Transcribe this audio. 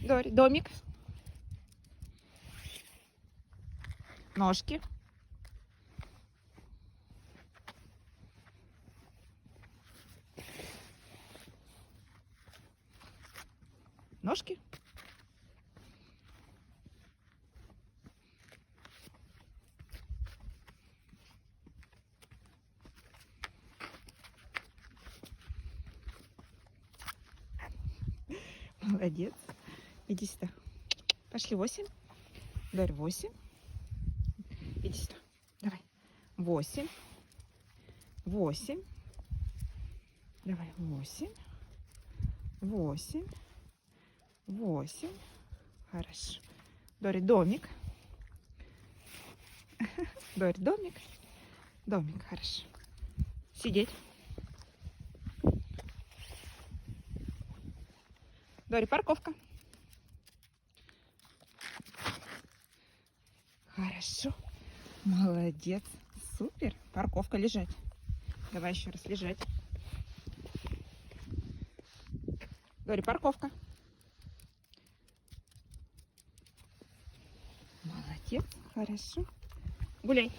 Дори, домик. Ножки. Ножки. Молодец. Иди сюда. Пошли 8. Дарь 8. Иди сюда. Давай. 8. 8. Давай. 8. 8. 8. Хорошо. Дори, домик. Дори, домик. Домик, хорошо. Сидеть. Дори, парковка. Хорошо. Молодец. Супер. Парковка, лежать. Давай еще раз лежать. Дори, парковка. Молодец. Хорошо. Гуляй.